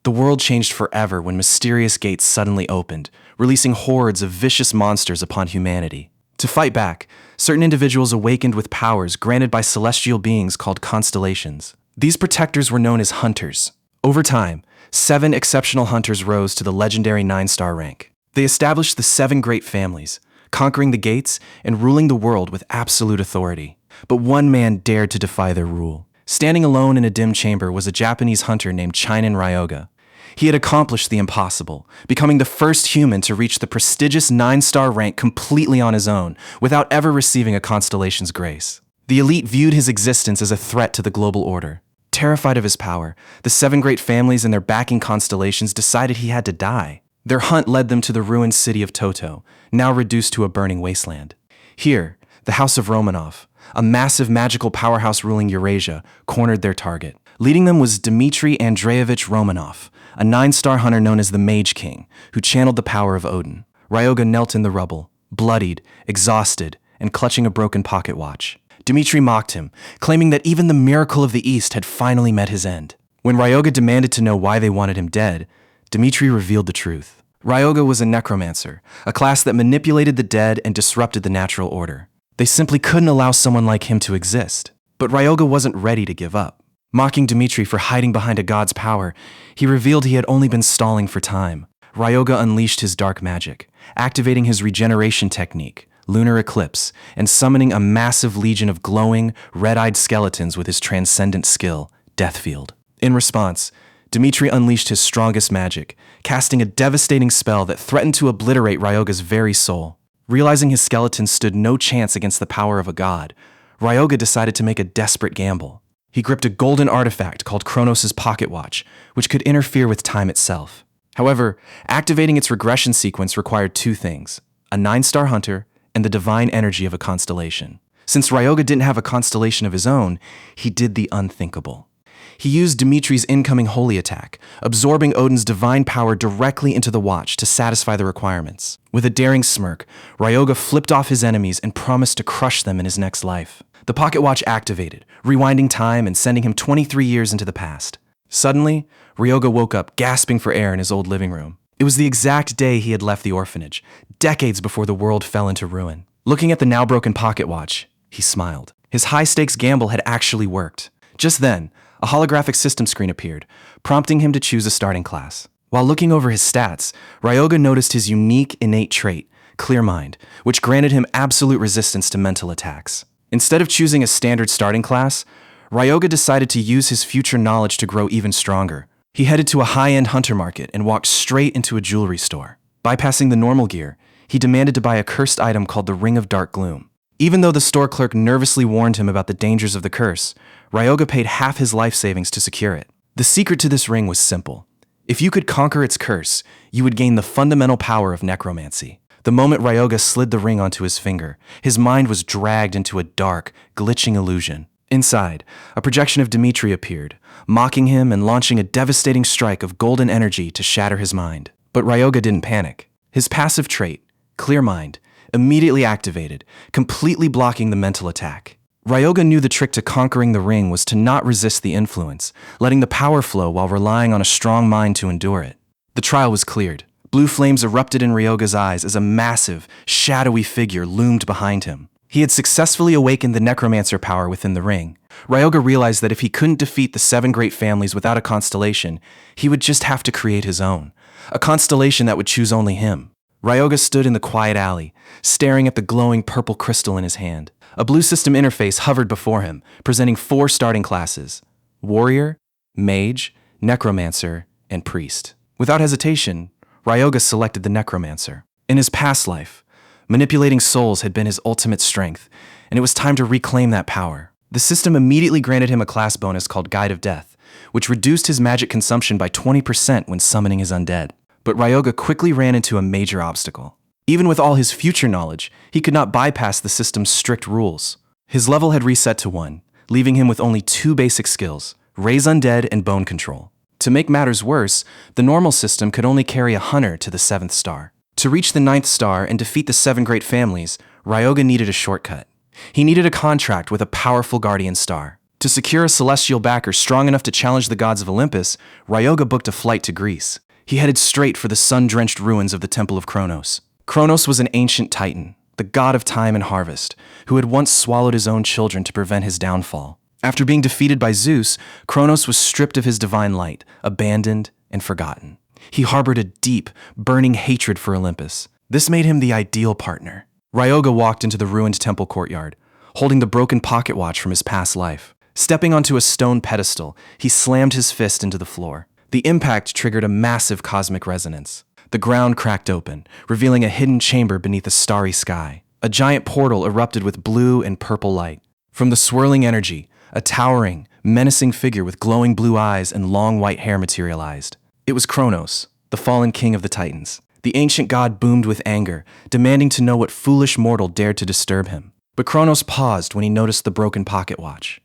The world changed forever when mysterious gates suddenly opened, releasing hordes of vicious monsters upon humanity. To fight back, certain individuals awakened with powers granted by celestial beings called constellations. These protectors were known as hunters. Over time, 7 exceptional hunters rose to the legendary 9-star rank. They established the 7 great families, conquering the gates and ruling the world with absolute authority. But one man dared to defy their rule. Standing alone in a dim chamber was a Japanese hunter named Chinen Ryoga. He had accomplished the impossible, becoming the first human to reach the prestigious 9-star rank completely on his own, without ever receiving a constellation's grace. The elite viewed his existence as a threat to the global order. Terrified of his power, the 7 great families and their backing constellations decided he had to die. Their hunt led them to the ruined city of Toto, now reduced to a burning wasteland. Here, the House of Romanov, a massive magical powerhouse ruling Eurasia, cornered their target. Leading them was Dmitry Andreevich Romanov, a 9-star hunter known as the Mage King, who channeled the power of Odin. Ryoga knelt in the rubble, bloodied, exhausted, and clutching a broken pocket watch. Dmitry mocked him, claiming that even the miracle of the East had finally met his end. When Ryoga demanded to know why they wanted him dead, Dmitry revealed the truth. Ryoga was a necromancer, a class that manipulated the dead and disrupted the natural order. They simply couldn't allow someone like him to exist. But Ryoga wasn't ready to give up. Mocking Dmitry for hiding behind a god's power, he revealed he had only been stalling for time. Ryoga unleashed his dark magic, activating his regeneration technique, lunar eclipse, and summoning a massive legion of glowing, red-eyed skeletons with his transcendent skill, Deathfield. In response, Dmitry unleashed his strongest magic, casting a devastating spell that threatened to obliterate Ryoga's very soul. Realizing his skeletons stood no chance against the power of a god, Ryoga decided to make a desperate gamble. He gripped a golden artifact called Kronos' pocket watch, which could interfere with time itself. However, activating its regression sequence required 2 things: a 9-star hunter and the divine energy of a constellation. Since Ryoga didn't have a constellation of his own, he did the unthinkable. He used Dmitry's incoming holy attack, absorbing Odin's divine power directly into the watch to satisfy the requirements. With a daring smirk, Ryoga flipped off his enemies and promised to crush them in his next life. The pocket watch activated, rewinding time and sending him 23 years into the past. Suddenly, Ryoga woke up, gasping for air in his old living room. It was the exact day he had left the orphanage, decades before the world fell into ruin. Looking at the now broken pocket watch, he smiled. His high-stakes gamble had actually worked. Just then, a holographic system screen appeared, prompting him to choose a starting class. While looking over his stats, Ryoga noticed his unique innate trait, Clear Mind, which granted him absolute resistance to mental attacks. Instead of choosing a standard starting class, Ryoga decided to use his future knowledge to grow even stronger. He headed to a high-end hunter market and walked straight into a jewelry store. Bypassing the normal gear, he demanded to buy a cursed item called the Ring of Dark Gloom. Even though the store clerk nervously warned him about the dangers of the curse, Ryoga paid half his life savings to secure it. The secret to this ring was simple. If you could conquer its curse, you would gain the fundamental power of necromancy. The moment Ryoga slid the ring onto his finger, his mind was dragged into a dark, glitching illusion. Inside, a projection of Dmitry appeared, mocking him and launching a devastating strike of golden energy to shatter his mind. But Ryoga didn't panic. His passive trait, Clear Mind, immediately activated, completely blocking the mental attack. Ryoga knew the trick to conquering the ring was to not resist the influence, letting the power flow while relying on a strong mind to endure it. The trial was cleared. Blue flames erupted in Ryoga's eyes as a massive, shadowy figure loomed behind him. He had successfully awakened the necromancer power within the ring. Ryoga realized that if he couldn't defeat the 7 great families without a constellation, he would just have to create his own, a constellation that would choose only him. Ryoga stood in the quiet alley, staring at the glowing purple crystal in his hand. A blue system interface hovered before him, presenting 4 starting classes: Warrior, Mage, Necromancer, and Priest. Without hesitation, Ryoga selected the Necromancer. In his past life, manipulating souls had been his ultimate strength, and it was time to reclaim that power. The system immediately granted him a class bonus called Guide of Death, which reduced his magic consumption by 20% when summoning his undead. But Ryoga quickly ran into a major obstacle. Even with all his future knowledge, he could not bypass the system's strict rules. His level had reset to 1, leaving him with only 2 basic skills: Raise Undead and Bone Control. To make matters worse, the normal system could only carry a hunter to the 7th star. To reach the 9th star and defeat the 7 great families, Ryoga needed a shortcut. He needed a contract with a powerful guardian star. To secure a celestial backer strong enough to challenge the gods of Olympus, Ryoga booked a flight to Greece. He headed straight for the sun-drenched ruins of the Temple of Kronos. Kronos was an ancient titan, the god of time and harvest, who had once swallowed his own children to prevent his downfall. After being defeated by Zeus, Kronos was stripped of his divine light, abandoned and forgotten. He harbored a deep, burning hatred for Olympus. This made him the ideal partner. Ryoga walked into the ruined temple courtyard, holding the broken pocket watch from his past life. Stepping onto a stone pedestal, he slammed his fist into the floor. The impact triggered a massive cosmic resonance. The ground cracked open, revealing a hidden chamber beneath a starry sky. A giant portal erupted with blue and purple light. From the swirling energy, a towering, menacing figure with glowing blue eyes and long white hair materialized. It was Kronos, the fallen king of the Titans. The ancient god boomed with anger, demanding to know what foolish mortal dared to disturb him. But Kronos paused when he noticed the broken pocket watch.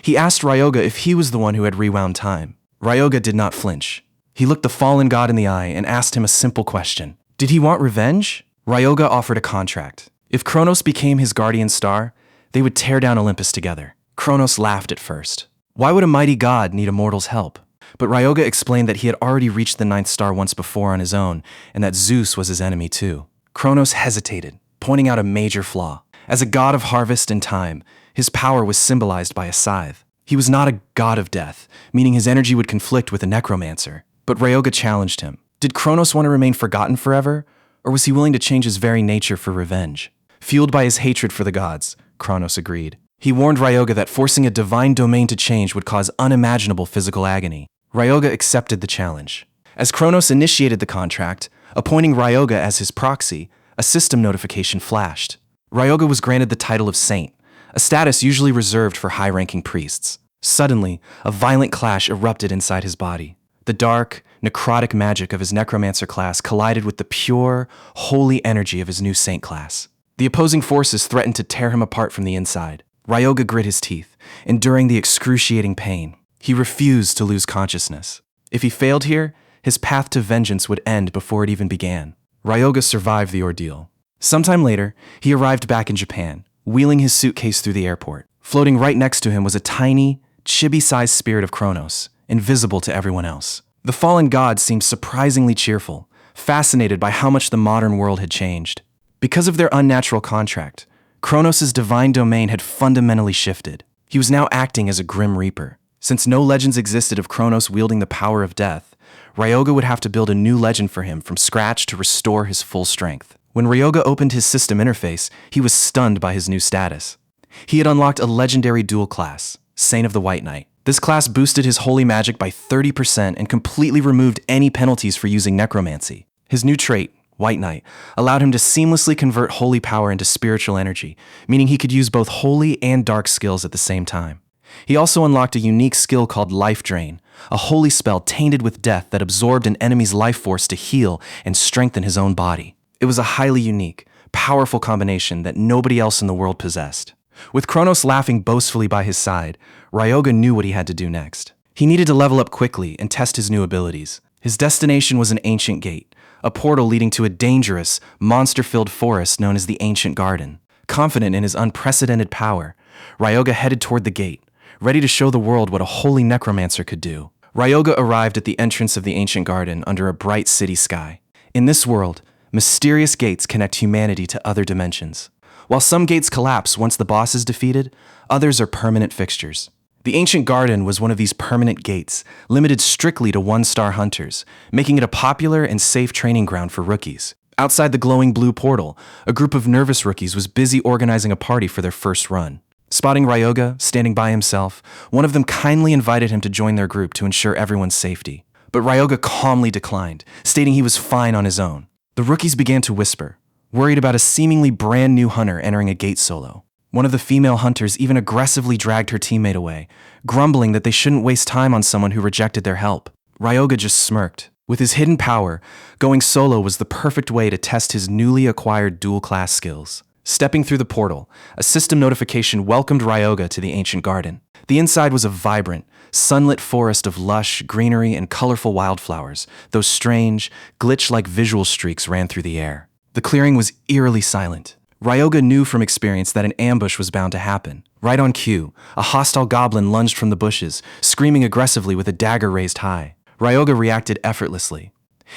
He asked Ryoga if he was the one who had rewound time. Ryoga did not flinch. He looked the fallen god in the eye and asked him a simple question. Did he want revenge? Ryoga offered a contract. If Kronos became his guardian star, they would tear down Olympus together. Kronos laughed at first. Why would a mighty god need a mortal's help? But Ryoga explained that he had already reached the ninth star once before on his own, and that Zeus was his enemy too. Kronos hesitated, pointing out a major flaw. As a god of harvest and time, his power was symbolized by a scythe. He was not a god of death, meaning his energy would conflict with a necromancer. But Ryoga challenged him. Did Kronos want to remain forgotten forever, or was he willing to change his very nature for revenge? Fueled by his hatred for the gods, Kronos agreed. He warned Ryoga that forcing a divine domain to change would cause unimaginable physical agony. Ryoga accepted the challenge. As Kronos initiated the contract, appointing Ryoga as his proxy, a system notification flashed. Ryoga was granted the title of saint, a status usually reserved for high-ranking priests. Suddenly, a violent clash erupted inside his body. The dark, necrotic magic of his necromancer class collided with the pure, holy energy of his new saint class. The opposing forces threatened to tear him apart from the inside. Ryoga grit his teeth, enduring the excruciating pain. He refused to lose consciousness. If he failed here, his path to vengeance would end before it even began. Ryoga survived the ordeal. Sometime later, he arrived back in Japan, wheeling his suitcase through the airport. Floating right next to him was a tiny, chibi-sized spirit of Kronos, invisible to everyone else. The fallen god seemed surprisingly cheerful, fascinated by how much the modern world had changed. Because of their unnatural contract, Kronos' divine domain had fundamentally shifted. He was now acting as a grim reaper. Since no legends existed of Kronos wielding the power of death, Ryoga would have to build a new legend for him from scratch to restore his full strength. When Ryoga opened his system interface, he was stunned by his new status. He had unlocked a legendary dual class, Saint of the White Knight. This class boosted his holy magic by 30% and completely removed any penalties for using necromancy. His new trait, White Knight, allowed him to seamlessly convert holy power into spiritual energy, meaning he could use both holy and dark skills at the same time. He also unlocked a unique skill called Life Drain, a holy spell tainted with death that absorbed an enemy's life force to heal and strengthen his own body. It was a highly unique, powerful combination that nobody else in the world possessed. With Kronos laughing boastfully by his side, Ryoga knew what he had to do next. He needed to level up quickly and test his new abilities. His destination was an ancient gate, a portal leading to a dangerous, monster-filled forest known as the Ancient Garden. Confident in his unprecedented power, Ryoga headed toward the gate, ready to show the world what a holy necromancer could do. Ryoga arrived at the entrance of the Ancient Garden under a bright city sky. In this world, mysterious gates connect humanity to other dimensions. While some gates collapse once the boss is defeated, others are permanent fixtures. The Ancient Garden was one of these permanent gates, limited strictly to one-star hunters, making it a popular and safe training ground for rookies. Outside the glowing blue portal, a group of nervous rookies was busy organizing a party for their first run. Spotting Ryoga, standing by himself, one of them kindly invited him to join their group to ensure everyone's safety. But Ryoga calmly declined, stating he was fine on his own. The rookies began to whisper, worried about a seemingly brand new hunter entering a gate solo. One of the female hunters even aggressively dragged her teammate away, grumbling that they shouldn't waste time on someone who rejected their help. Ryoga just smirked. With his hidden power, going solo was the perfect way to test his newly acquired dual-class skills. Stepping through the portal, a system notification welcomed Ryoga to the Ancient Garden. The inside was a vibrant, sunlit forest of lush greenery and colorful wildflowers, though strange, glitch-like visual streaks ran through the air. The clearing was eerily silent. Ryoga knew from experience that an ambush was bound to happen. Right on cue, a hostile goblin lunged from the bushes, screaming aggressively with a dagger raised high. Ryoga reacted effortlessly.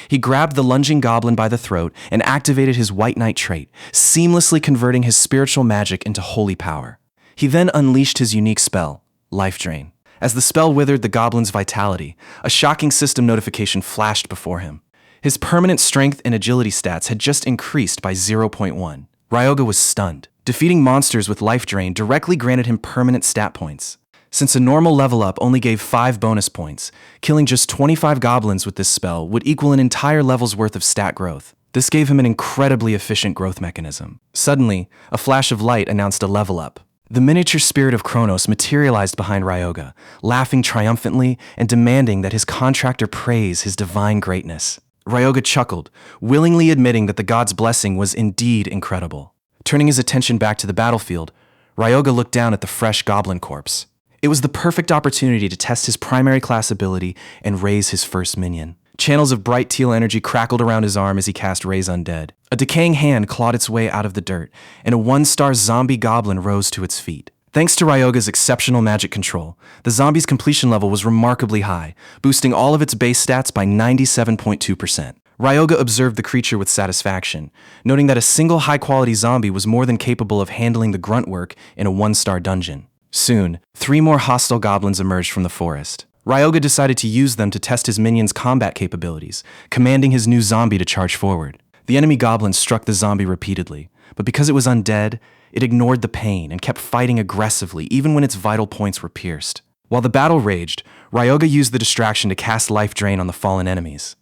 He grabbed the lunging goblin by the throat and activated his White Knight trait, seamlessly converting his spiritual magic into holy power. He then unleashed his unique spell, Life Drain. As the spell withered the goblin's vitality, a shocking system notification flashed before him. His permanent strength and agility stats had just increased by 0.1. Ryoga was stunned. Defeating monsters with Life Drain directly granted him permanent stat points. Since a normal level up only gave 5 bonus points, killing just 25 goblins with this spell would equal an entire level's worth of stat growth. This gave him an incredibly efficient growth mechanism. Suddenly, a flash of light announced a level up. The miniature spirit of Kronos materialized behind Ryoga, laughing triumphantly and demanding that his contractor praise his divine greatness. Ryoga chuckled, willingly admitting that the god's blessing was indeed incredible. Turning his attention back to the battlefield, Ryoga looked down at the fresh goblin corpse. It was the perfect opportunity to test his primary class ability and raise his first minion. Channels of bright teal energy crackled around his arm as he cast Raise Undead. A decaying hand clawed its way out of the dirt, and a 1-star zombie goblin rose to its feet. Thanks to Ryoga's exceptional magic control, the zombie's completion level was remarkably high, boosting all of its base stats by 97.2%. Ryoga observed the creature with satisfaction, noting that a single high-quality zombie was more than capable of handling the grunt work in a 1-star dungeon. Soon, 3 more hostile goblins emerged from the forest. Ryoga decided to use them to test his minion's combat capabilities, commanding his new zombie to charge forward. The enemy goblin struck the zombie repeatedly, but because it was undead, it ignored the pain and kept fighting aggressively even when its vital points were pierced. While the battle raged, Ryoga used the distraction to cast Life Drain on the fallen enemies.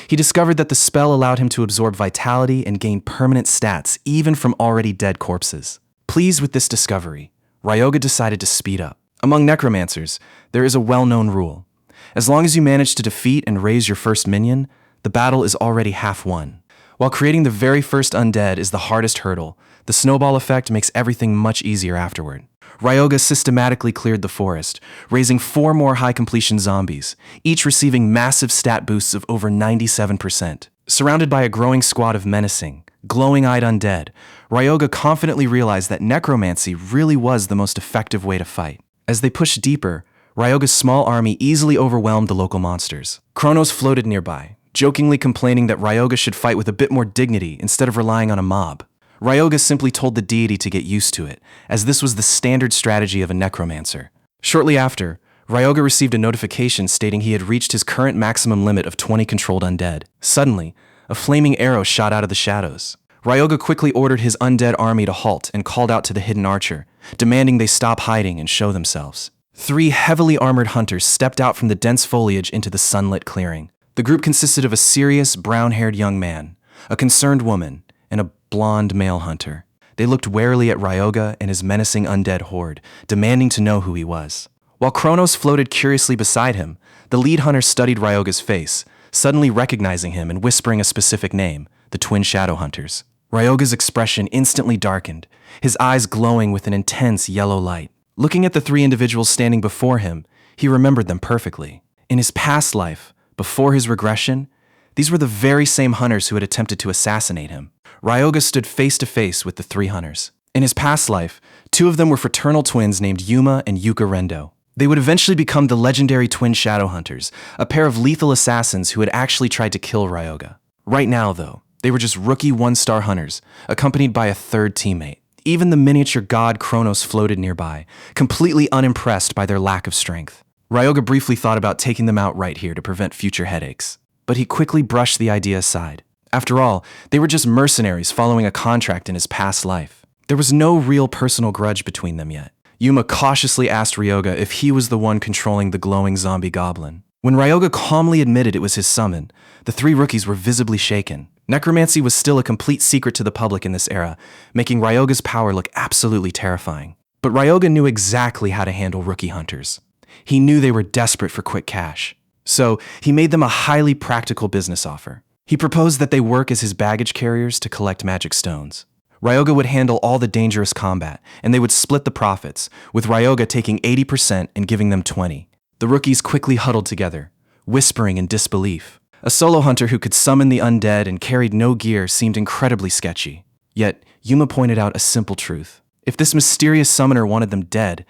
He discovered that the spell allowed him to absorb vitality and gain permanent stats even from already dead corpses. Pleased with this discovery, Ryoga decided to speed up. Among necromancers, there is a well-known rule. As long as you manage to defeat and raise your first minion, the battle is already half won. While creating the very first undead is the hardest hurdle, the snowball effect makes everything much easier afterward. Ryoga systematically cleared the forest, raising 4 more high-completion zombies, each receiving massive stat boosts of over 97%. Surrounded by a growing squad of menacing, glowing-eyed undead, Ryoga confidently realized that necromancy really was the most effective way to fight. As they pushed deeper, Ryoga's small army easily overwhelmed the local monsters. Kronos floated nearby, jokingly complaining that Ryoga should fight with a bit more dignity instead of relying on a mob. Ryoga simply told the deity to get used to it, as this was the standard strategy of a necromancer. Shortly after, Ryoga received a notification stating he had reached his current maximum limit of 20 controlled undead. Suddenly, a flaming arrow shot out of the shadows. Ryoga quickly ordered his undead army to halt and called out to the hidden archer, demanding they stop hiding and show themselves. 3 heavily armored hunters stepped out from the dense foliage into the sunlit clearing. The group consisted of a serious, brown-haired young man, a concerned woman, and a blonde male hunter. They looked warily at Ryoga and his menacing undead horde, demanding to know who he was. While Kronos floated curiously beside him, the lead hunter studied Ryoga's face, suddenly recognizing him and whispering a specific name, the Twin Shadow Hunters. Ryoga's expression instantly darkened, his eyes glowing with an intense yellow light. Looking at the 3 individuals standing before him, he remembered them perfectly. In his past life, before his regression, these were the very same hunters who had attempted to assassinate him. Ryoga stood face to face with the 3 hunters. In his past life, 2 of them were fraternal twins named Yuma and Yuka Rendo. They would eventually become the legendary Twin Shadow Hunters, a pair of lethal assassins who had actually tried to kill Ryoga. Right now, though, they were just rookie 1-star hunters, accompanied by a 3rd teammate. Even the miniature god Kronos floated nearby, completely unimpressed by their lack of strength. Ryoga briefly thought about taking them out right here to prevent future headaches, but he quickly brushed the idea aside. After all, they were just mercenaries following a contract in his past life. There was no real personal grudge between them yet. Yuma cautiously asked Ryoga if he was the one controlling the glowing zombie goblin. When Ryoga calmly admitted it was his summon, the 3 rookies were visibly shaken. Necromancy was still a complete secret to the public in this era, making Ryoga's power look absolutely terrifying. But Ryoga knew exactly how to handle rookie hunters. He knew they were desperate for quick cash. So he made them a highly practical business offer. He proposed that they work as his baggage carriers to collect magic stones. Ryoga would handle all the dangerous combat, and they would split the profits, with Ryoga taking 80% and giving them 20%. The rookies quickly huddled together, whispering in disbelief. A solo hunter who could summon the undead and carried no gear seemed incredibly sketchy. Yet, Yuma pointed out a simple truth. If this mysterious summoner wanted them dead,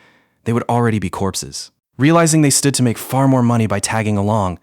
they would already be corpses. Realizing they stood to make far more money by tagging along,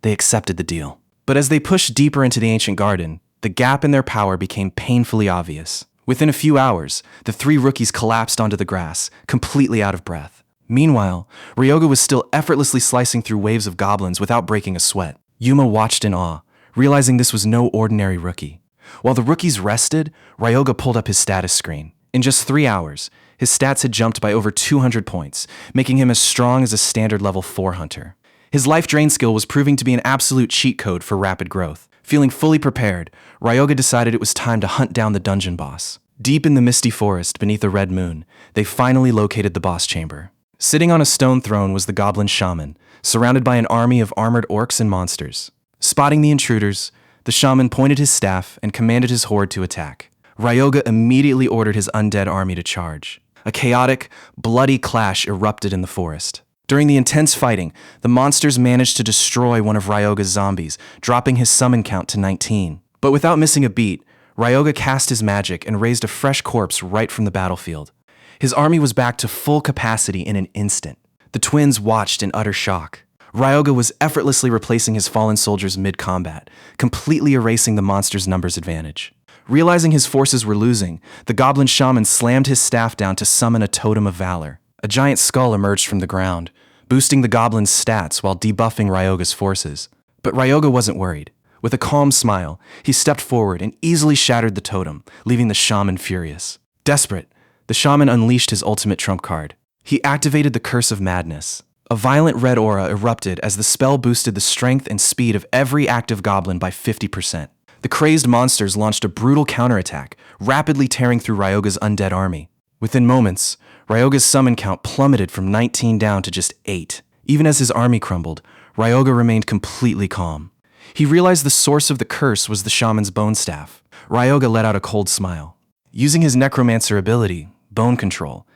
they accepted the deal. But as they pushed deeper into the ancient garden, the gap in their power became painfully obvious. Within a few hours, the 3 rookies collapsed onto the grass, completely out of breath. Meanwhile, Ryoga was still effortlessly slicing through waves of goblins without breaking a sweat. Yuma watched in awe, realizing this was no ordinary rookie. While the rookies rested, Ryoga pulled up his status screen. In just 3 hours, his stats had jumped by over 200 points, making him as strong as a standard level 4 hunter. His life drain skill was proving to be an absolute cheat code for rapid growth. Feeling fully prepared, Ryoga decided it was time to hunt down the dungeon boss. Deep in the misty forest beneath a red moon, they finally located the boss chamber. Sitting on a stone throne was the goblin shaman, surrounded by an army of armored orcs and monsters. Spotting the intruders, the shaman pointed his staff and commanded his horde to attack. Ryoga immediately ordered his undead army to charge. A chaotic, bloody clash erupted in the forest. During the intense fighting, the monsters managed to destroy one of Ryoga's zombies, dropping his summon count to 19. But without missing a beat, Ryoga cast his magic and raised a fresh corpse right from the battlefield. His army was back to full capacity in an instant. The twins watched in utter shock. Ryoga was effortlessly replacing his fallen soldiers mid-combat, completely erasing the monster's numbers advantage. Realizing his forces were losing, the goblin shaman slammed his staff down to summon a totem of valor. A giant skull emerged from the ground, boosting the goblin's stats while debuffing Ryoga's forces. But Ryoga wasn't worried. With a calm smile, he stepped forward and easily shattered the totem, leaving the shaman furious. Desperate, the shaman unleashed his ultimate trump card. He activated the Curse of Madness. A violent red aura erupted as the spell boosted the strength and speed of every active goblin by 50%. The crazed monsters launched a brutal counterattack, rapidly tearing through Ryoga's undead army. Within moments, Ryoga's summon count plummeted from 19 down to just 8. Even as his army crumbled, Ryoga remained completely calm. He realized the source of the curse was the shaman's bone staff. Ryoga let out a cold smile. Using his necromancer ability, Bone Control,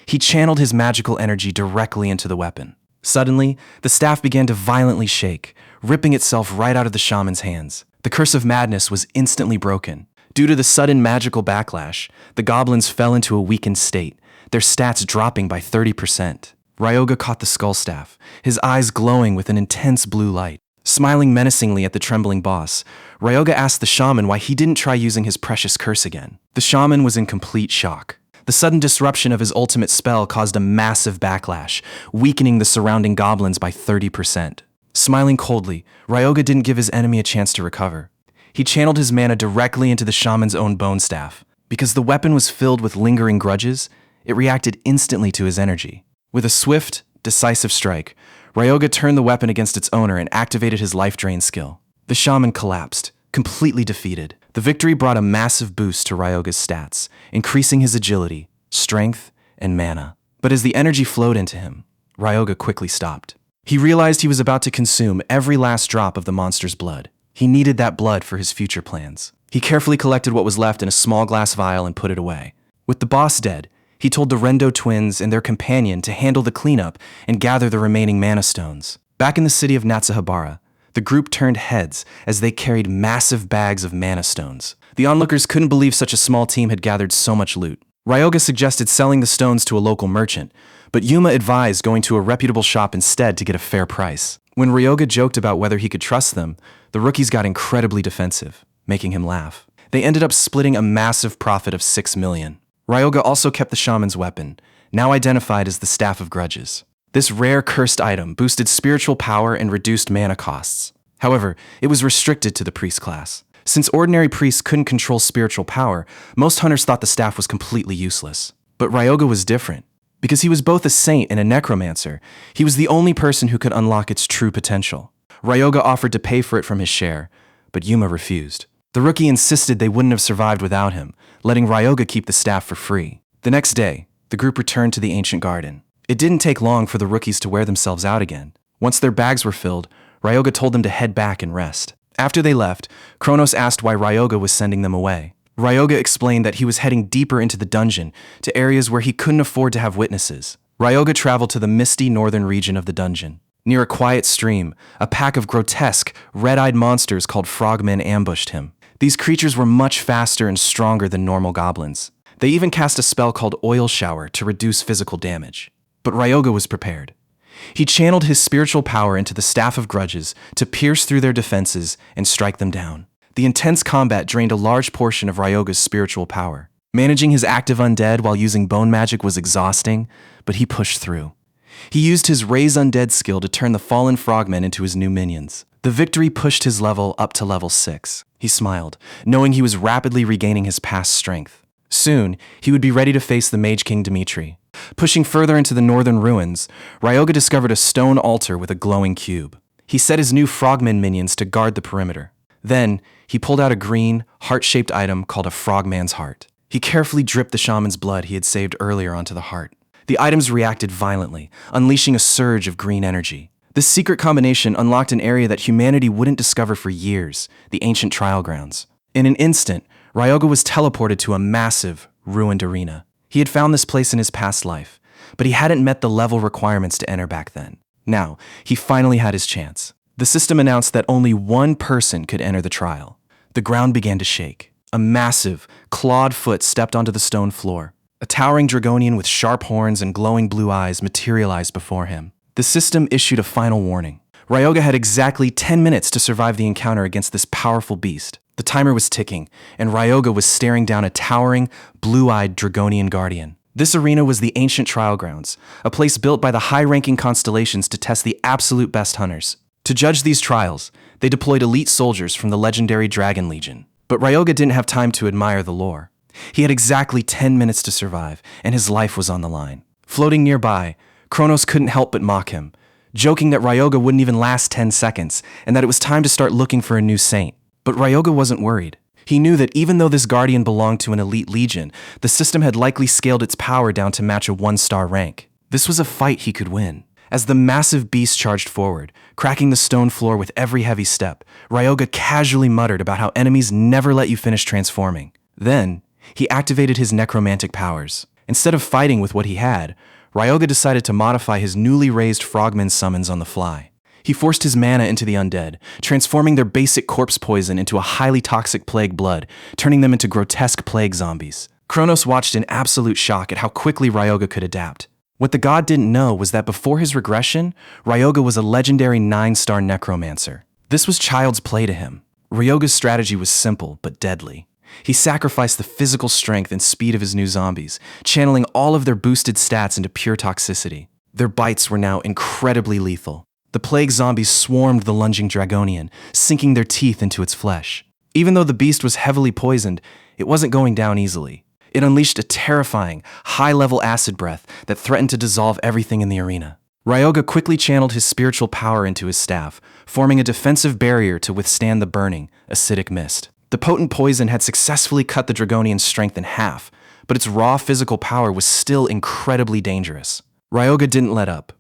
he channeled his magical energy directly into the weapon. Suddenly, the staff began to violently shake, ripping itself right out of the shaman's hands. The Curse of Madness was instantly broken. Due to the sudden magical backlash, the goblins fell into a weakened state, their stats dropping by 30%. Ryoga caught the skull staff, his eyes glowing with an intense blue light. Smiling menacingly at the trembling boss, Ryoga asked the shaman why he didn't try using his precious curse again. The shaman was in complete shock. The sudden disruption of his ultimate spell caused a massive backlash, weakening the surrounding goblins by 30%. Smiling coldly, Ryoga didn't give his enemy a chance to recover. He channeled his mana directly into the shaman's own bone staff. Because the weapon was filled with lingering grudges, it reacted instantly to his energy. With a swift, decisive strike, Ryoga turned the weapon against its owner and activated his life drain skill. The shaman collapsed, completely defeated. The victory brought a massive boost to Ryoga's stats, increasing his agility, strength, and mana. But as the energy flowed into him, Ryoga quickly stopped. He realized he was about to consume every last drop of the monster's blood. He needed that blood for his future plans. He carefully collected what was left in a small glass vial and put it away. With the boss dead, he told the Rendo twins and their companion to handle the cleanup and gather the remaining mana stones. Back in the city of Natsuhabara, the group turned heads as they carried massive bags of mana stones. The onlookers couldn't believe such a small team had gathered so much loot. Ryoga suggested selling the stones to a local merchant, but Yuma advised going to a reputable shop instead to get a fair price. When Ryoga joked about whether he could trust them, the rookies got incredibly defensive, making him laugh. They ended up splitting a massive profit of 6 million. Ryoga also kept the shaman's weapon, now identified as the Staff of Grudges. This rare cursed item boosted spiritual power and reduced mana costs. However, it was restricted to the priest class. Since ordinary priests couldn't control spiritual power, most hunters thought the staff was completely useless. But Ryoga was different. Because he was both a saint and a necromancer, he was the only person who could unlock its true potential. Ryoga offered to pay for it from his share, but Yuma refused. The rookie insisted they wouldn't have survived without him, letting Ryoga keep the staff for free. The next day, the group returned to the ancient garden. It didn't take long for the rookies to wear themselves out again. Once their bags were filled, Ryoga told them to head back and rest. After they left, Kronos asked why Ryoga was sending them away. Ryoga explained that he was heading deeper into the dungeon, to areas where he couldn't afford to have witnesses. Ryoga traveled to the misty northern region of the dungeon. Near a quiet stream, a pack of grotesque, red-eyed monsters called frogmen ambushed him. These creatures were much faster and stronger than normal goblins. They even cast a spell called Oil Shower to reduce physical damage. But Ryoga was prepared. He channeled his spiritual power into the Staff of Grudges to pierce through their defenses and strike them down. The intense combat drained a large portion of Ryoga's spiritual power. Managing his active undead while using bone magic was exhausting, but he pushed through. He used his Raise Undead skill to turn the fallen frogmen into his new minions. The victory pushed his level up to level 6. He smiled, knowing he was rapidly regaining his past strength. Soon, he would be ready to face the Mage King Dimitri. Pushing further into the northern ruins, Ryoga discovered a stone altar with a glowing cube. He set his new frogman minions to guard the perimeter. Then, he pulled out a green, heart-shaped item called a frogman's heart. He carefully dripped the shaman's blood he had saved earlier onto the heart. The items reacted violently, unleashing a surge of green energy. This secret combination unlocked an area that humanity wouldn't discover for years, the ancient trial grounds. In an instant, Ryoga was teleported to a massive, ruined arena. He had found this place in his past life, but he hadn't met the level requirements to enter back then. Now, he finally had his chance. The system announced that only one person could enter the trial. The ground began to shake. A massive, clawed foot stepped onto the stone floor. A towering dragonian with sharp horns and glowing blue eyes materialized before him. The system issued a final warning. Ryoga had exactly 10 minutes to survive the encounter against this powerful beast. The timer was ticking, and Ryoga was staring down a towering, blue-eyed dragonian guardian. This arena was the ancient trial grounds, a place built by the high-ranking constellations to test the absolute best hunters. To judge these trials, they deployed elite soldiers from the legendary Dragon Legion. But Ryoga didn't have time to admire the lore. He had exactly 10 minutes to survive, and his life was on the line. Floating nearby, Kronos couldn't help but mock him, joking that Ryoga wouldn't even last 10 seconds, and that it was time to start looking for a new saint. But Ryoga wasn't worried. He knew that even though this guardian belonged to an elite legion, the system had likely scaled its power down to match a 1-star rank. This was a fight he could win. As the massive beast charged forward, cracking the stone floor with every heavy step, Ryoga casually muttered about how enemies never let you finish transforming. Then, he activated his necromantic powers. Instead of fighting with what he had, Ryoga decided to modify his newly raised frogman summons on the fly. He forced his mana into the undead, transforming their basic corpse poison into a highly toxic plague blood, turning them into grotesque plague zombies. Kronos watched in absolute shock at how quickly Ryoga could adapt. What the god didn't know was that before his regression, Ryoga was a legendary 9-star necromancer. This was child's play to him. Ryoga's strategy was simple but deadly. He sacrificed the physical strength and speed of his new zombies, channeling all of their boosted stats into pure toxicity. Their bites were now incredibly lethal. The plague zombies swarmed the lunging dragonian, sinking their teeth into its flesh. Even though the beast was heavily poisoned, it wasn't going down easily. It unleashed a terrifying, high-level acid breath that threatened to dissolve everything in the arena. Ryoga quickly channeled his spiritual power into his staff, forming a defensive barrier to withstand the burning, acidic mist. The potent poison had successfully cut the dragonian's strength in half, but its raw physical power was still incredibly dangerous. Ryoga didn't let up.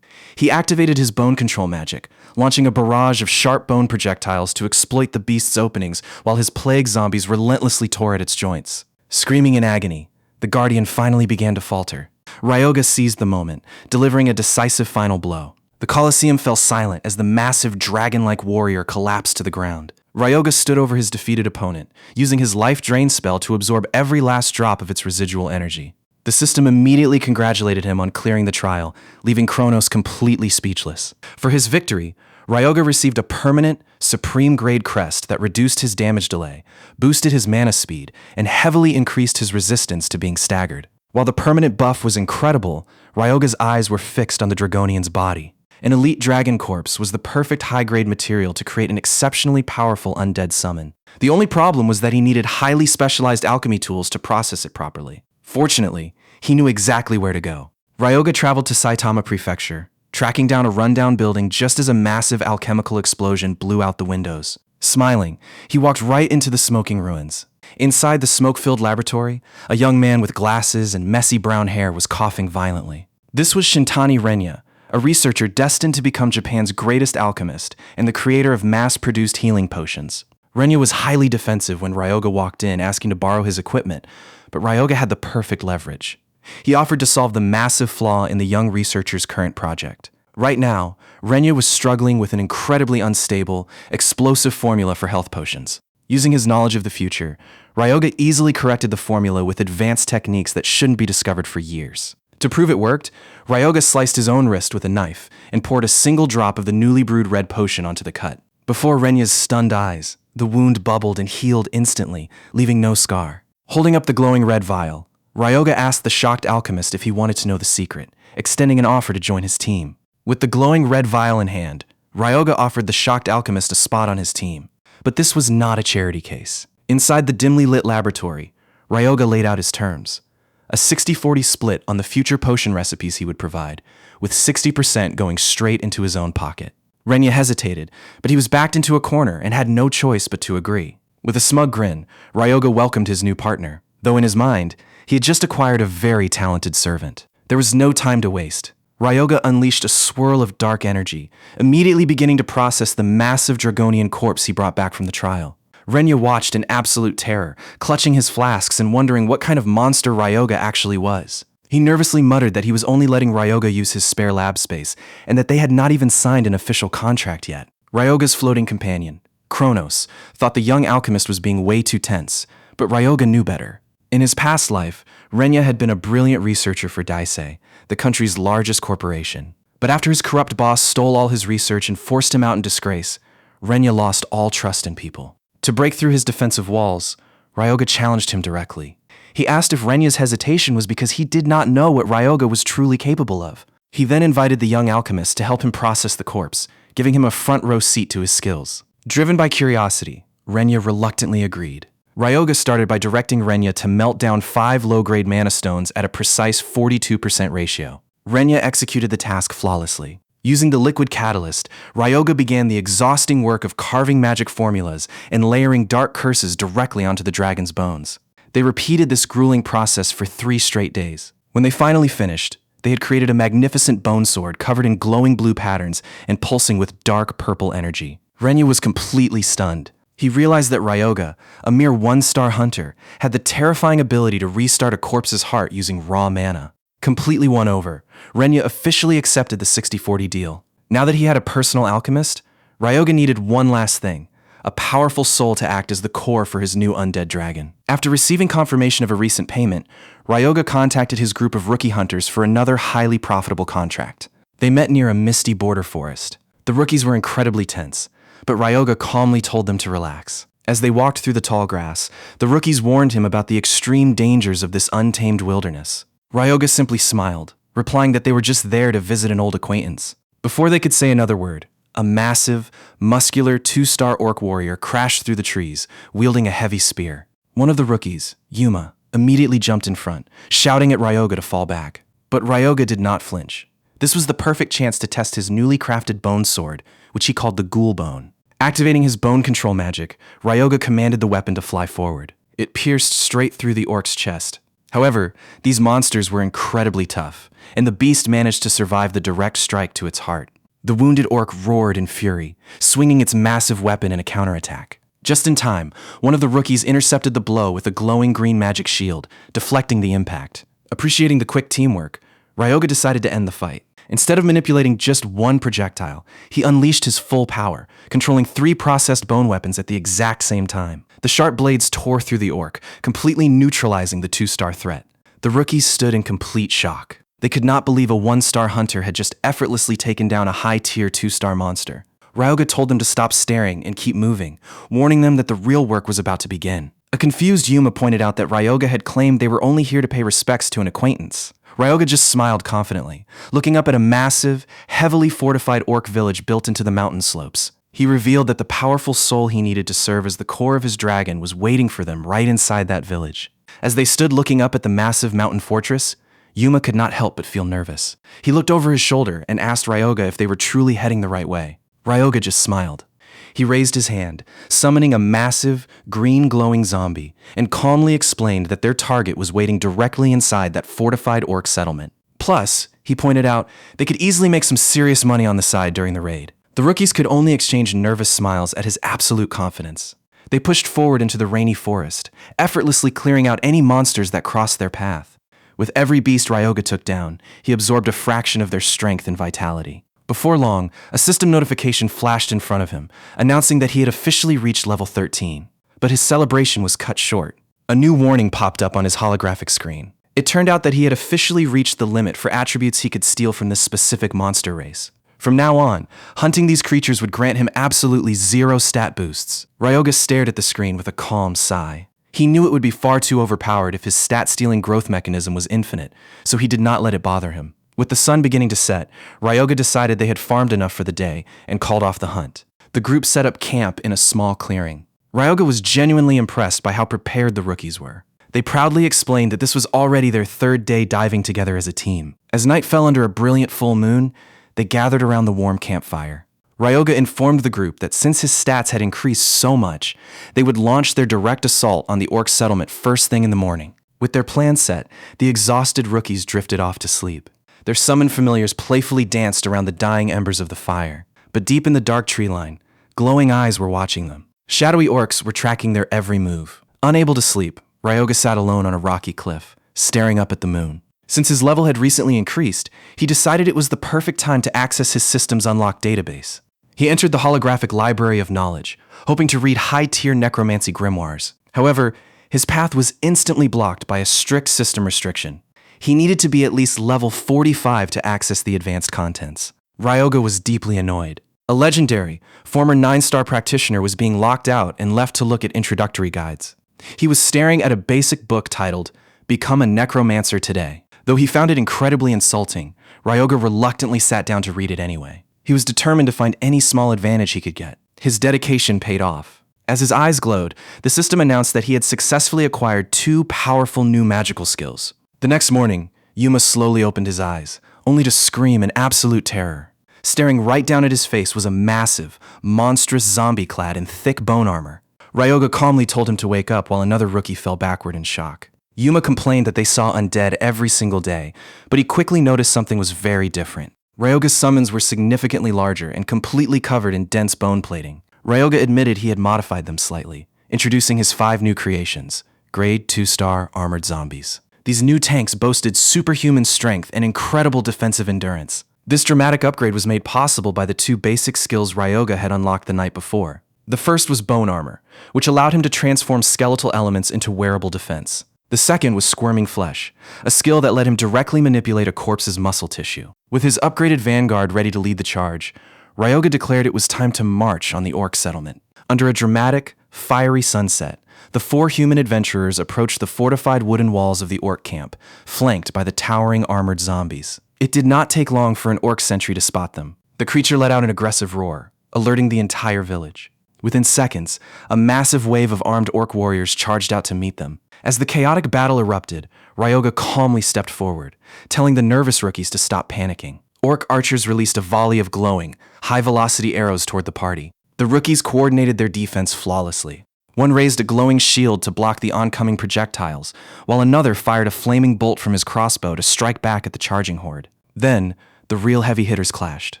He activated his bone control magic, launching a barrage of sharp bone projectiles to exploit the beast's openings while his plague zombies relentlessly tore at its joints. Screaming in agony, the guardian finally began to falter. Ryoga seized the moment, delivering a decisive final blow. The Colosseum fell silent as the massive dragon-like warrior collapsed to the ground. Ryoga stood over his defeated opponent, using his life drain spell to absorb every last drop of its residual energy. The system immediately congratulated him on clearing the trial, leaving Kronos completely speechless. For his victory, Ryoga received a permanent, supreme-grade crest that reduced his damage delay, boosted his mana speed, and heavily increased his resistance to being staggered. While the permanent buff was incredible, Ryoga's eyes were fixed on the dragonian's body. An elite dragon corpse was the perfect high-grade material to create an exceptionally powerful undead summon. The only problem was that he needed highly specialized alchemy tools to process it properly. Fortunately, he knew exactly where to go. Ryoga traveled to Saitama Prefecture, tracking down a rundown building just as a massive alchemical explosion blew out the windows. Smiling, he walked right into the smoking ruins. Inside the smoke-filled laboratory, a young man with glasses and messy brown hair was coughing violently. This was Shintani Renya, a researcher destined to become Japan's greatest alchemist and the creator of mass-produced healing potions. Renya was highly defensive when Ryoga walked in asking to borrow his equipment, but Ryoga had the perfect leverage. He offered to solve the massive flaw in the young researcher's current project. Right now, Renya was struggling with an incredibly unstable, explosive formula for health potions. Using his knowledge of the future, Ryoga easily corrected the formula with advanced techniques that shouldn't be discovered for years. To prove it worked, Ryoga sliced his own wrist with a knife and poured a single drop of the newly brewed red potion onto the cut. Before Renya's stunned eyes, the wound bubbled and healed instantly, leaving no scar. Holding up the glowing red vial, Ryoga asked the shocked alchemist if he wanted to know the secret, extending an offer to join his team. With the glowing red vial in hand, Ryoga offered the shocked alchemist a spot on his team. But this was not a charity case. Inside the dimly lit laboratory, Ryoga laid out his terms. A 60-40 split on the future potion recipes he would provide, with 60% going straight into his own pocket. Renya hesitated, but he was backed into a corner and had no choice but to agree. With a smug grin, Ryoga welcomed his new partner, though in his mind, he had just acquired a very talented servant. There was no time to waste. Ryoga unleashed a swirl of dark energy, immediately beginning to process the massive dragonian corpse he brought back from the trial. Renya watched in absolute terror, clutching his flasks and wondering what kind of monster Ryoga actually was. He nervously muttered that he was only letting Ryoga use his spare lab space, and that they had not even signed an official contract yet. Ryoga's floating companion, Kronos, thought the young alchemist was being way too tense, but Ryoga knew better. In his past life, Renya had been a brilliant researcher for Daisei, the country's largest corporation. But after his corrupt boss stole all his research and forced him out in disgrace, Renya lost all trust in people. To break through his defensive walls, Ryoga challenged him directly. He asked if Renya's hesitation was because he did not know what Ryoga was truly capable of. He then invited the young alchemist to help him process the corpse, giving him a front-row seat to his skills. Driven by curiosity, Renya reluctantly agreed. Ryoga started by directing Renya to melt down 5 low-grade mana stones at a precise 42% ratio. Renya executed the task flawlessly. Using the liquid catalyst, Ryoga began the exhausting work of carving magic formulas and layering dark curses directly onto the dragon's bones. They repeated this grueling process for 3 straight days. When they finally finished, they had created a magnificent bone sword covered in glowing blue patterns and pulsing with dark purple energy. Renya was completely stunned. He realized that Ryoga, a mere 1-star hunter, had the terrifying ability to restart a corpse's heart using raw mana. Completely won over, Renya officially accepted the 60-40 deal. Now that he had a personal alchemist, Ryoga needed one last thing: a powerful soul to act as the core for his new undead dragon. After receiving confirmation of a recent payment, Ryoga contacted his group of rookie hunters for another highly profitable contract. They met near a misty border forest. The rookies were incredibly tense, but Ryoga calmly told them to relax. As they walked through the tall grass, the rookies warned him about the extreme dangers of this untamed wilderness. Ryoga simply smiled, replying that they were just there to visit an old acquaintance. Before they could say another word, a massive, muscular 2-star orc warrior crashed through the trees, wielding a heavy spear. One of the rookies, Yuma, immediately jumped in front, shouting at Ryoga to fall back. But Ryoga did not flinch. This was the perfect chance to test his newly crafted bone sword, which he called the Ghoul Bone. Activating his bone control magic, Ryoga commanded the weapon to fly forward. It pierced straight through the orc's chest. However, these monsters were incredibly tough, and the beast managed to survive the direct strike to its heart. The wounded orc roared in fury, swinging its massive weapon in a counterattack. Just in time, one of the rookies intercepted the blow with a glowing green magic shield, deflecting the impact. Appreciating the quick teamwork, Ryoga decided to end the fight. Instead of manipulating just one projectile, he unleashed his full power, controlling 3 processed bone weapons at the exact same time. The sharp blades tore through the orc, completely neutralizing the 2-star threat. The rookies stood in complete shock. They could not believe a 1-star hunter had just effortlessly taken down a high-tier 2-star monster. Ryoga told them to stop staring and keep moving, warning them that the real work was about to begin. A confused Yuma pointed out that Ryoga had claimed they were only here to pay respects to an acquaintance. Ryoga just smiled confidently, looking up at a massive, heavily fortified orc village built into the mountain slopes. He revealed that the powerful soul he needed to serve as the core of his dragon was waiting for them right inside that village. As they stood looking up at the massive mountain fortress, Yuma could not help but feel nervous. He looked over his shoulder and asked Ryoga if they were truly heading the right way. Ryoga just smiled. He raised his hand, summoning a massive, green glowing zombie, and calmly explained that their target was waiting directly inside that fortified orc settlement. Plus, he pointed out, they could easily make some serious money on the side during the raid. The rookies could only exchange nervous smiles at his absolute confidence. They pushed forward into the rainy forest, effortlessly clearing out any monsters that crossed their path. With every beast Ryoga took down, he absorbed a fraction of their strength and vitality. Before long, a system notification flashed in front of him, announcing that he had officially reached level 13. But his celebration was cut short. A new warning popped up on his holographic screen. It turned out that he had officially reached the limit for attributes he could steal from this specific monster race. From now on, hunting these creatures would grant him absolutely zero stat boosts. Ryoga stared at the screen with a calm sigh. He knew it would be far too overpowered if his stat-stealing growth mechanism was infinite, so he did not let it bother him. With the sun beginning to set, Ryoga decided they had farmed enough for the day and called off the hunt. The group set up camp in a small clearing. Ryoga was genuinely impressed by how prepared the rookies were. They proudly explained that this was already their third day diving together as a team. As night fell under a brilliant full moon, they gathered around the warm campfire. Ryoga informed the group that since his stats had increased so much, they would launch their direct assault on the orc settlement first thing in the morning. With their plan set, the exhausted rookies drifted off to sleep. Their summoned familiars playfully danced around the dying embers of the fire. But deep in the dark tree line, glowing eyes were watching them. Shadowy orcs were tracking their every move. Unable to sleep, Ryoga sat alone on a rocky cliff, staring up at the moon. Since his level had recently increased, he decided it was the perfect time to access his system's unlocked database. He entered the holographic library of knowledge, hoping to read high-tier necromancy grimoires. However, his path was instantly blocked by a strict system restriction. He needed to be at least level 45 to access the advanced contents. Ryoga was deeply annoyed. A legendary, former 9-star practitioner was being locked out and left to look at introductory guides. He was staring at a basic book titled, Become a Necromancer Today. Though he found it incredibly insulting, Ryoga reluctantly sat down to read it anyway. He was determined to find any small advantage he could get. His dedication paid off. As his eyes glowed, the system announced that he had successfully acquired 2 powerful new magical skills. The next morning, Yuma slowly opened his eyes, only to scream in absolute terror. Staring right down at his face was a massive, monstrous zombie clad in thick bone armor. Ryoga calmly told him to wake up while another rookie fell backward in shock. Yuma complained that they saw undead every single day, but he quickly noticed something was very different. Ryoga's summons were significantly larger and completely covered in dense bone plating. Ryoga admitted he had modified them slightly, introducing his 5 new creations, grade 2-star armored zombies. These new tanks boasted superhuman strength and incredible defensive endurance. This dramatic upgrade was made possible by the 2 basic skills Ryoga had unlocked the night before. The first was bone armor, which allowed him to transform skeletal elements into wearable defense. The second was squirming flesh, a skill that let him directly manipulate a corpse's muscle tissue. With his upgraded vanguard ready to lead the charge, Ryoga declared it was time to march on the orc settlement. Under a dramatic, fiery sunset, the 4 human adventurers approached the fortified wooden walls of the orc camp, flanked by the towering armored zombies. It did not take long for an orc sentry to spot them. The creature let out an aggressive roar, alerting the entire village. Within seconds, a massive wave of armed orc warriors charged out to meet them. As the chaotic battle erupted, Ryoga calmly stepped forward, telling the nervous rookies to stop panicking. Orc archers released a volley of glowing, high-velocity arrows toward the party. The rookies coordinated their defense flawlessly. One raised a glowing shield to block the oncoming projectiles, while another fired a flaming bolt from his crossbow to strike back at the charging horde. Then, the real heavy hitters clashed.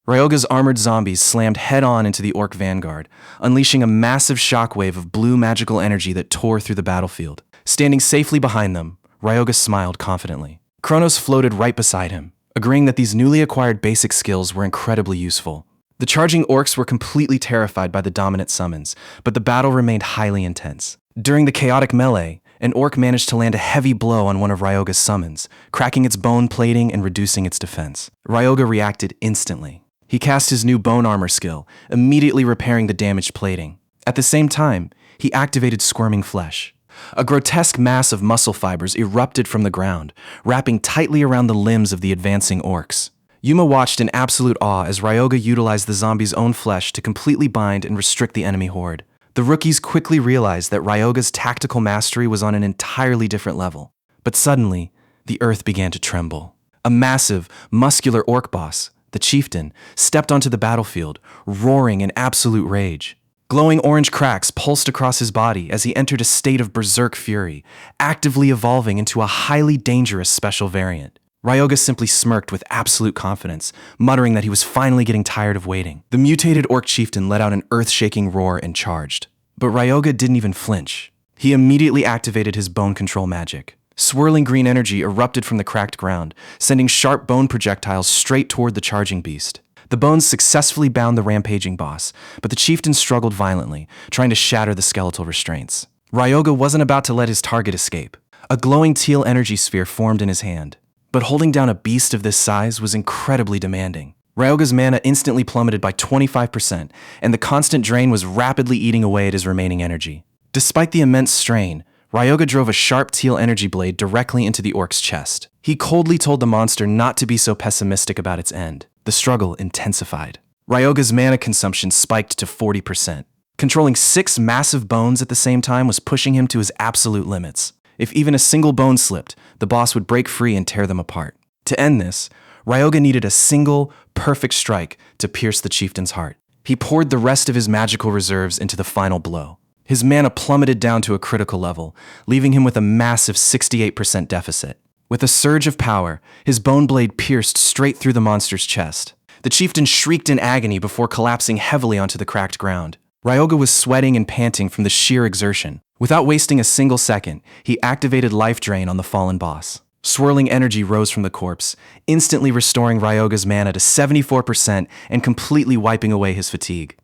Ryoga's armored zombies slammed head-on into the orc vanguard, unleashing a massive shockwave of blue magical energy that tore through the battlefield. Standing safely behind them, Ryoga smiled confidently. Kronos floated right beside him, agreeing that these newly acquired basic skills were incredibly useful. The charging orcs were completely terrified by the dominant summons, but the battle remained highly intense. During the chaotic melee, an orc managed to land a heavy blow on one of Ryoga's summons, cracking its bone plating and reducing its defense. Ryoga reacted instantly. He cast his new bone armor skill, immediately repairing the damaged plating. At the same time, he activated squirming flesh. A grotesque mass of muscle fibers erupted from the ground, wrapping tightly around the limbs of the advancing orcs. Yuma watched in absolute awe as Ryoga utilized the zombie's own flesh to completely bind and restrict the enemy horde. The rookies quickly realized that Ryoga's tactical mastery was on an entirely different level. But suddenly, the earth began to tremble. A massive, muscular orc boss, the chieftain, stepped onto the battlefield, roaring in absolute rage. Glowing orange cracks pulsed across his body as he entered a state of berserk fury, actively evolving into a highly dangerous special variant. Ryoga simply smirked with absolute confidence, muttering that he was finally getting tired of waiting. The mutated orc chieftain let out an earth-shaking roar and charged. But Ryoga didn't even flinch. He immediately activated his bone control magic. Swirling green energy erupted from the cracked ground, sending sharp bone projectiles straight toward the charging beast. The bones successfully bound the rampaging boss, but the chieftain struggled violently, trying to shatter the skeletal restraints. Ryoga wasn't about to let his target escape. A glowing teal energy sphere formed in his hand. But holding down a beast of this size was incredibly demanding. Ryoga's mana instantly plummeted by 25%, and the constant drain was rapidly eating away at his remaining energy. Despite the immense strain, Ryoga drove a sharp teal energy blade directly into the orc's chest. He coldly told the monster not to be so pessimistic about its end. The struggle intensified. Ryoga's mana consumption spiked to 40%. Controlling 6 massive bones at the same time was pushing him to his absolute limits. If even a single bone slipped, the boss would break free and tear them apart. To end this, Ryoga needed a single, perfect strike to pierce the chieftain's heart. He poured the rest of his magical reserves into the final blow. His mana plummeted down to a critical level, leaving him with a massive 68% deficit. With a surge of power, his bone blade pierced straight through the monster's chest. The chieftain shrieked in agony before collapsing heavily onto the cracked ground. Ryoga was sweating and panting from the sheer exertion. Without wasting a single second, he activated Life Drain on the fallen boss. Swirling energy rose from the corpse, instantly restoring Ryoga's mana to 74% and completely wiping away his fatigue.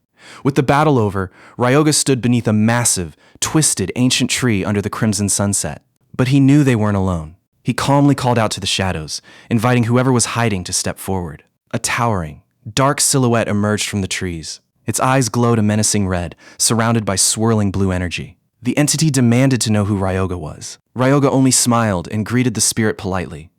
With the battle over, Ryoga stood beneath a massive, twisted ancient tree under the crimson sunset. But he knew they weren't alone. He calmly called out to the shadows, inviting whoever was hiding to step forward. A towering, dark silhouette emerged from the trees. Its eyes glowed a menacing red, surrounded by swirling blue energy. The entity demanded to know who Ryoga was. Ryoga only smiled and greeted the spirit politely.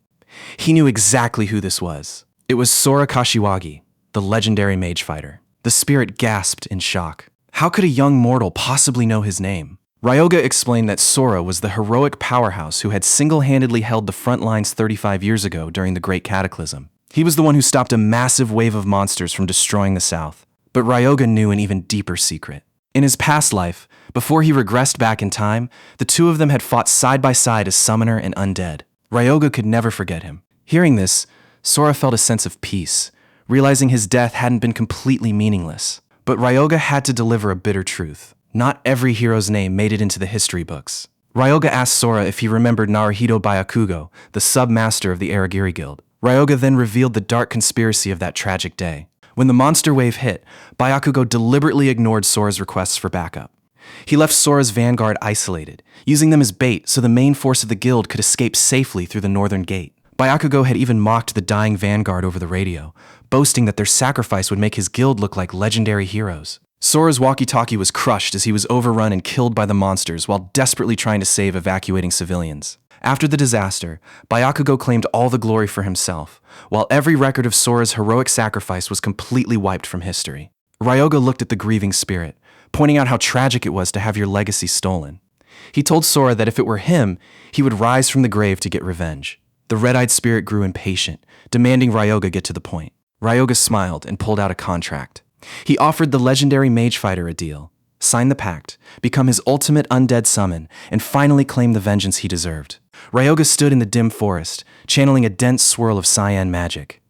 He knew exactly who this was. It was Sora Kashiwagi, the legendary mage fighter. The spirit gasped in shock. How could a young mortal possibly know his name? Ryoga explained that Sora was the heroic powerhouse who had single-handedly held the front lines 35 years ago during the Great Cataclysm. He was the one who stopped a massive wave of monsters from destroying the South. But Ryoga knew an even deeper secret. In his past life, before he regressed back in time, the two of them had fought side by side as summoner and undead. Ryoga could never forget him. Hearing this, Sora felt a sense of peace, realizing his death hadn't been completely meaningless. But Ryoga had to deliver a bitter truth. Not every hero's name made it into the history books. Ryoga asked Sora if he remembered Naruhito Byakugo, the sub-master of the Aragiri Guild. Ryoga then revealed the dark conspiracy of that tragic day. When the monster wave hit, Byakugo deliberately ignored Sora's requests for backup. He left Sora's vanguard isolated, using them as bait so the main force of the guild could escape safely through the northern gate. Byakugo had even mocked the dying vanguard over the radio, boasting that their sacrifice would make his guild look like legendary heroes. Sora's walkie-talkie was crushed as he was overrun and killed by the monsters while desperately trying to save evacuating civilians. After the disaster, Byakugo claimed all the glory for himself, while every record of Sora's heroic sacrifice was completely wiped from history. Ryoga looked at the grieving spirit, pointing out how tragic it was to have your legacy stolen. He told Sora that if it were him, he would rise from the grave to get revenge. The red-eyed spirit grew impatient, demanding Ryoga get to the point. Ryoga smiled and pulled out a contract. He offered the legendary mage fighter a deal: sign the pact, become his ultimate undead summon, and finally claim the vengeance he deserved. Ryoga stood in the dim forest, channeling a dense swirl of cyan magic.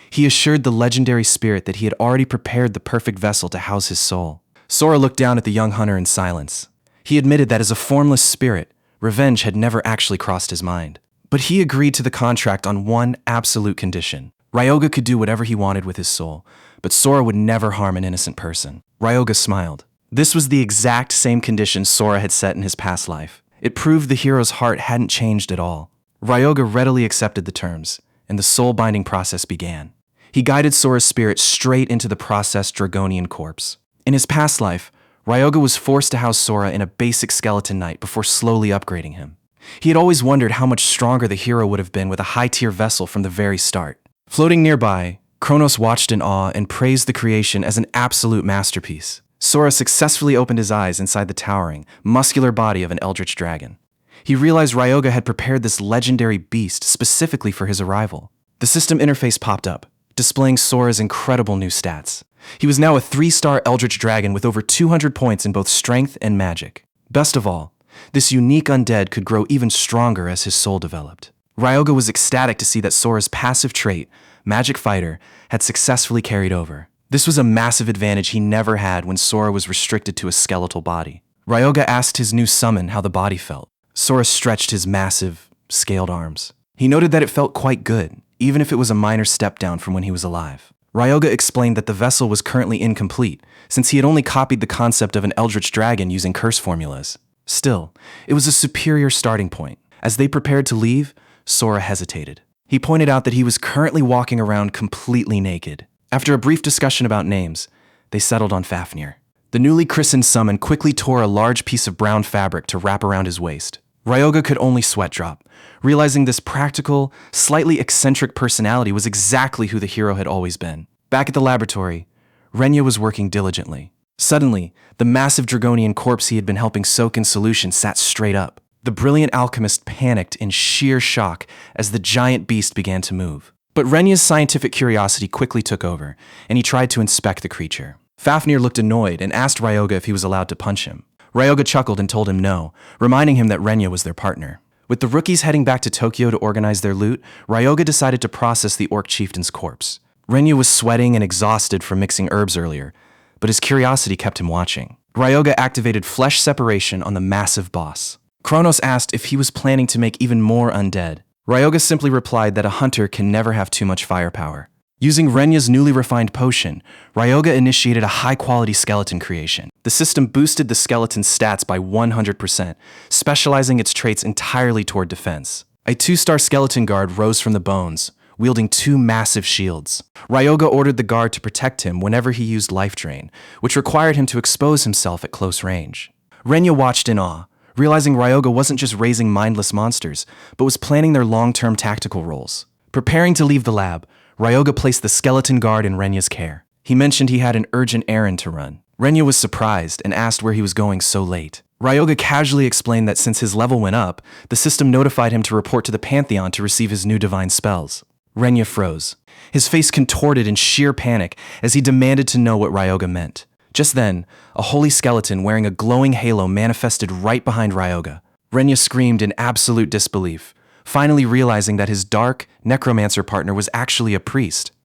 He assured the legendary spirit that he had already prepared the perfect vessel to house his soul. Sora looked down at the young hunter in silence. He admitted that as a formless spirit, revenge had never actually crossed his mind. But he agreed to the contract on one absolute condition. Ryoga could do whatever he wanted with his soul, but Sora would never harm an innocent person. Ryoga smiled. This was the exact same condition Sora had set in his past life. It proved the hero's heart hadn't changed at all. Ryoga readily accepted the terms, and the soul-binding process began. He guided Sora's spirit straight into the processed Dragonian corpse. In his past life, Ryoga was forced to house Sora in a basic skeleton knight before slowly upgrading him. He had always wondered how much stronger the hero would have been with a high-tier vessel from the very start. Floating nearby, Kronos watched in awe and praised the creation as an absolute masterpiece. Sora successfully opened his eyes inside the towering, muscular body of an eldritch dragon. He realized Ryoga had prepared this legendary beast specifically for his arrival. The system interface popped up, displaying Sora's incredible new stats. He was now a 3-star eldritch dragon with over 200 points in both strength and magic. Best of all, this unique undead could grow even stronger as his soul developed. Ryoga was ecstatic to see that Sora's passive trait, Magic Fighter, had successfully carried over. This was a massive advantage he never had when Sora was restricted to a skeletal body. Ryoga asked his new summon how the body felt. Sora stretched his massive, scaled arms. He noted that it felt quite good, even if it was a minor step down from when he was alive. Ryoga explained that the vessel was currently incomplete, since he had only copied the concept of an eldritch dragon using curse formulas. Still, it was a superior starting point. As they prepared to leave, Sora hesitated. He pointed out that he was currently walking around completely naked. After a brief discussion about names, they settled on Fafnir. The newly christened summon quickly tore a large piece of brown fabric to wrap around his waist. Ryoga could only sweat drop, realizing this practical, slightly eccentric personality was exactly who the hero had always been. Back at the laboratory, Renya was working diligently. Suddenly, the massive Dragonian corpse he had been helping soak in solution sat straight up. The brilliant alchemist panicked in sheer shock as the giant beast began to move. But Renya's scientific curiosity quickly took over, and he tried to inspect the creature. Fafnir looked annoyed and asked Ryoga if he was allowed to punch him. Ryoga chuckled and told him no, reminding him that Renya was their partner. With the rookies heading back to Tokyo to organize their loot, Ryoga decided to process the orc chieftain's corpse. Renya was sweating and exhausted from mixing herbs earlier, but his curiosity kept him watching. Ryoga activated flesh separation on the massive boss. Kronos asked if he was planning to make even more undead. Ryoga simply replied that a hunter can never have too much firepower. Using Renya's newly refined potion, Ryoga initiated a high-quality skeleton creation. The system boosted the skeleton's stats by 100%, specializing its traits entirely toward defense. A 2-star skeleton guard rose from the bones, wielding 2 massive shields. Ryoga ordered the guard to protect him whenever he used life drain, which required him to expose himself at close range. Renya watched in awe, realizing Ryoga wasn't just raising mindless monsters, but was planning their long-term tactical roles. Preparing to leave the lab, Ryoga placed the skeleton guard in Renya's care. He mentioned he had an urgent errand to run. Renya was surprised and asked where he was going so late. Ryoga casually explained that since his level went up, the system notified him to report to the Pantheon to receive his new divine spells. Renya froze. His face contorted in sheer panic as he demanded to know what Ryoga meant. Just then, a holy skeleton wearing a glowing halo manifested right behind Ryoga. Renya screamed in absolute disbelief, finally realizing that his dark, necromancer partner was actually a priest.